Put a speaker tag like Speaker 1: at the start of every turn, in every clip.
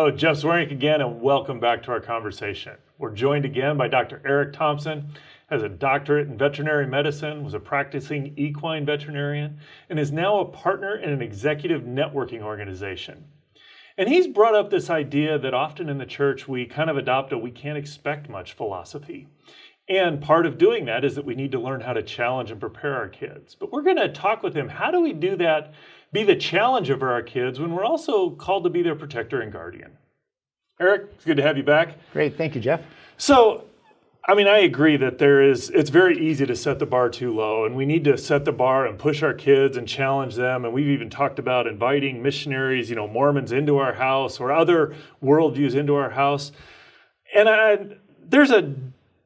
Speaker 1: Hello, Jeff Zwerink again, and welcome back to our conversation. We're joined again by Dr. Eric Thompson, has a doctorate in veterinary medicine, was a practicing equine veterinarian, and is now a partner in an executive networking organization. And he's brought up this idea that often in the church we kind of adopt a we can't expect much philosophy. And part of doing that is that we need to learn how to challenge and prepare our kids. But we're going to talk with him, how do we do that, be the challenger for our kids when we're also called to be their protector and guardian? Eric, it's good to have you back.
Speaker 2: Great, thank you, Jeff.
Speaker 1: So, I agree that it's very easy to set the bar too low, and we need to set the bar and push our kids and challenge them. And we've even talked about inviting missionaries, Mormons into our house or other worldviews into our house. And there's a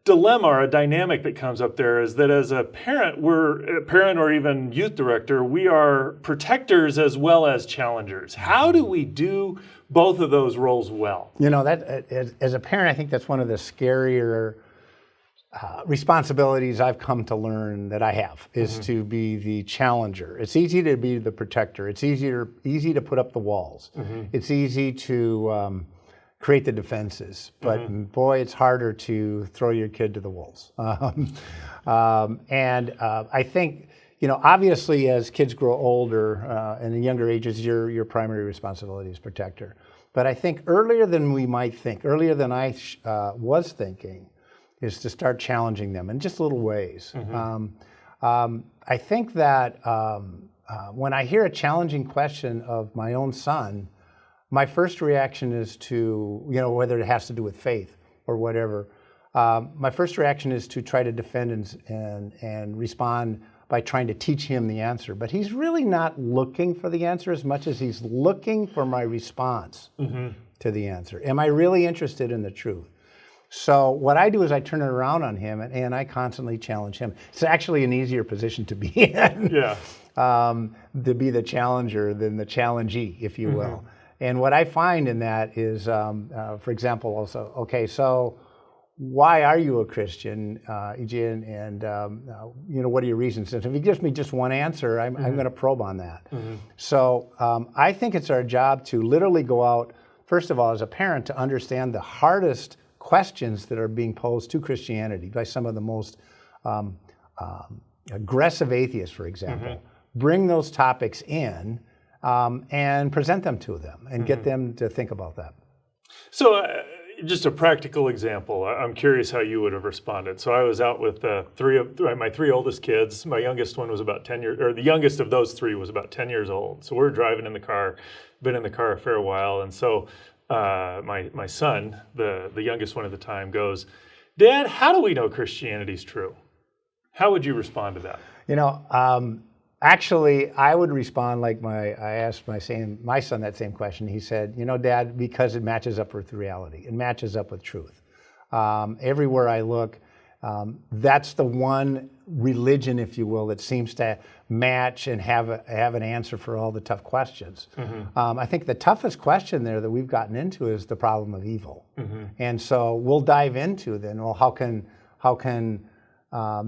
Speaker 1: dilemma or a dynamic that comes up there is that as a parent, or even youth director, we are protectors as well as challengers. How do we do both of those roles well?
Speaker 2: That as a parent, I think that's one of the scarier responsibilities I've come to learn that I have is to be the challenger. It's easy to be the protector. It's easy to put up the walls. It's easy to create the defenses, but boy, it's harder to throw your kid to the wolves. I think, obviously as kids grow older, in the younger ages, your primary responsibility is protector. But I think earlier than we might think, earlier than I was thinking, is to start challenging them in just little ways. I think that when I hear a challenging question of my own son, my first reaction is to, whether it has to do with faith or whatever, my first reaction is to try to defend and respond by trying to teach him the answer. But he's really not looking for the answer as much as he's looking for my response to the answer. Am I really interested in the truth? So what I do is I turn it around on him and I constantly challenge him. It's actually an easier position to be in, to be the challenger than the challengee, if you will. And what I find in that is, for example, also, okay, so why are you a Christian, Eugene? And what are your reasons? And if he gives me just one answer, I'm going to probe on that. So I think it's our job to literally go out, first of all, as a parent, to understand the hardest questions that are being posed to Christianity by some of the most aggressive atheists, for example. Bring those topics in and present them to them and get them to think about that.
Speaker 1: So just a practical example, I'm curious how you would have responded. So I was out with my three oldest kids. My youngest one was about 10 years, or the youngest of those three was about 10 years old. So we're driving in the car, been in the car a fair while. And so my son, the youngest one at the time, goes, "Dad, how do we know Christianity's true?" How would you respond to that?
Speaker 2: Actually, I would respond like I asked my son that same question. He said, Dad, because it matches up with reality. It matches up with truth. Everywhere I look, that's the one religion, if you will, that seems to match and have an answer for all the tough questions. I think the toughest question there that we've gotten into is the problem of evil. And so we'll dive into then, well, how can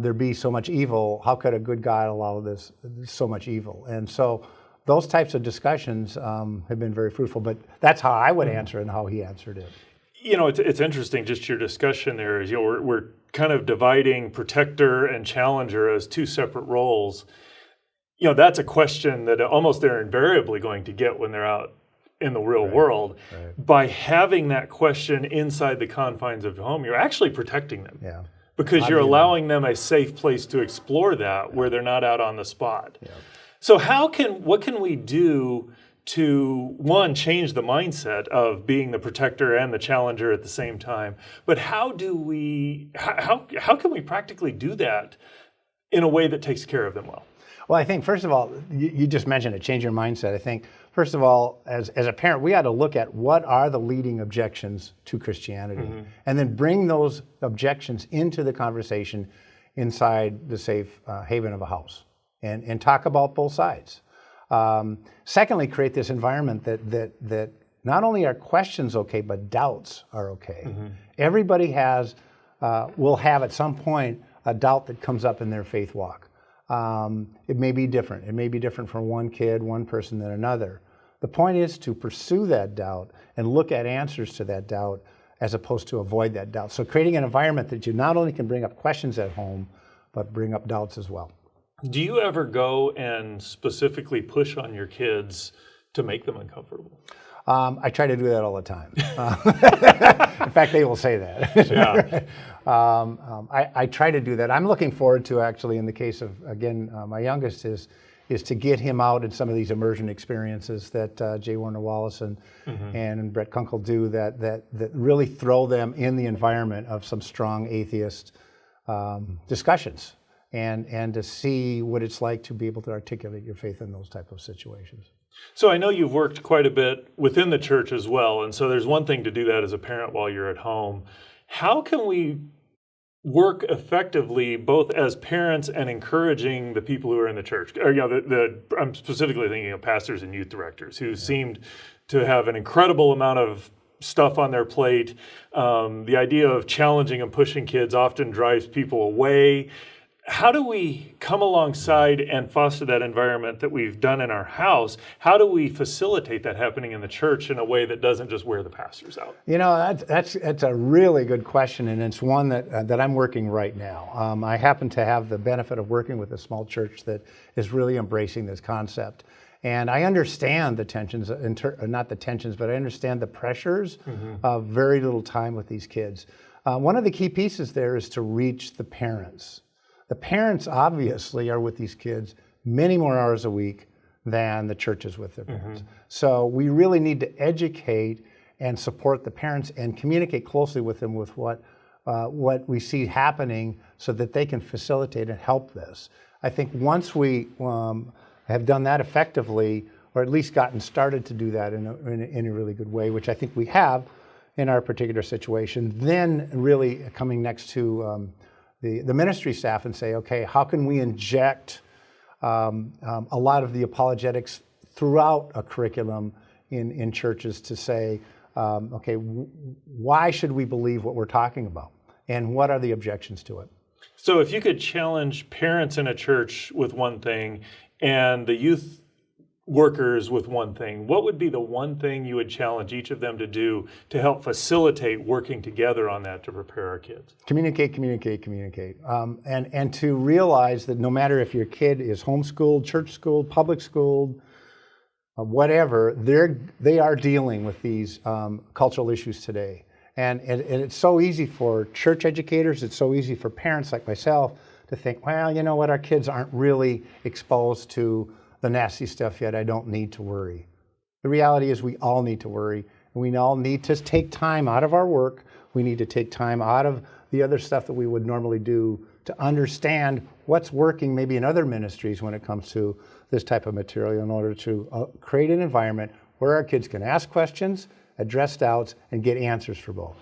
Speaker 2: there be so much evil? How could a good God allow so much evil? And so those types of discussions have been very fruitful, but that's how I would answer it and how he answered it.
Speaker 1: It's interesting, just your discussion there is, we're kind of dividing protector and challenger as two separate roles. That's a question that almost they're invariably going to get when they're out in the real world. By having that question inside the confines of home, you're actually protecting them. Because you're allowing them a safe place to explore that where they're not out on the spot. So what can we do to, one, change the mindset of being the protector and the challenger at the same time? But how can we practically do that in a way that takes care of them well?
Speaker 2: Well, I think, first of all, you just mentioned it, change your mindset. I think, first of all, as a parent, we ought to look at what are the leading objections to Christianity, and then bring those objections into the conversation inside the safe haven of a house, and talk about both sides. Secondly, create this environment that not only are questions okay, but doubts are okay. Everybody will have at some point a doubt that comes up in their faith walk. It may be different. It may be different for one kid, one person than another. The point is to pursue that doubt and look at answers to that doubt as opposed to avoid that doubt. So creating an environment that you not only can bring up questions at home, but bring up doubts as well.
Speaker 1: Do you ever go and specifically push on your kids to make them uncomfortable?
Speaker 2: I try to do that all the time. In fact, they will say that.
Speaker 1: Yeah.
Speaker 2: I try to do that. I'm looking forward to, actually, in the case of, again, my youngest is to get him out in some of these immersion experiences that J. Warner Wallace and Brett Kunkel do that really throw them in the environment of some strong atheist discussions and to see what it's like to be able to articulate your faith in those type of situations.
Speaker 1: So I know you've worked quite a bit within the church as well, and so there's one thing to do that as a parent while you're at home. How can we work effectively both as parents and encouraging the people who are in the church? Or, I'm specifically thinking of pastors and youth directors who seemed to have an incredible amount of stuff on their plate. The idea of challenging and pushing kids often drives people away. How do we come alongside and foster that environment that we've done in our house? How do we facilitate that happening in the church in a way that doesn't just wear the pastors out?
Speaker 2: That's a really good question, and it's one that I'm working right now. I happen to have the benefit of working with a small church that is really embracing this concept. And I understand the tensions, not the tensions, but I understand the pressures of very little time with these kids. One of the key pieces there is to reach the parents. The parents obviously are with these kids many more hours a week than the church is with their parents. So we really need to educate and support the parents and communicate closely with them with what we see happening so that they can facilitate and help this. I think once we have done that effectively, or at least gotten started to do that in a really good way, which I think we have in our particular situation, then really coming next to the ministry staff and say, okay, how can we inject a lot of the apologetics throughout a curriculum in churches to say, okay, why should we believe what we're talking about? And what are the objections to it?
Speaker 1: So if you could challenge parents in a church with one thing and the youth workers with one thing, what would be the one thing you would challenge each of them to do to help facilitate working together on that to prepare our kids? Communicate.
Speaker 2: And to realize that no matter if your kid is homeschooled, church schooled, public schooled, whatever, they are dealing with these cultural issues today. And it's so easy for church educators, it's so easy for parents like myself to think, well, you know what, our kids aren't really exposed to the nasty stuff yet, I don't need to worry. The reality is we all need to worry, and we all need to take time out of our work. We need to take time out of the other stuff that we would normally do to understand what's working maybe in other ministries when it comes to this type of material in order to create an environment where our kids can ask questions, address doubts, and get answers for both.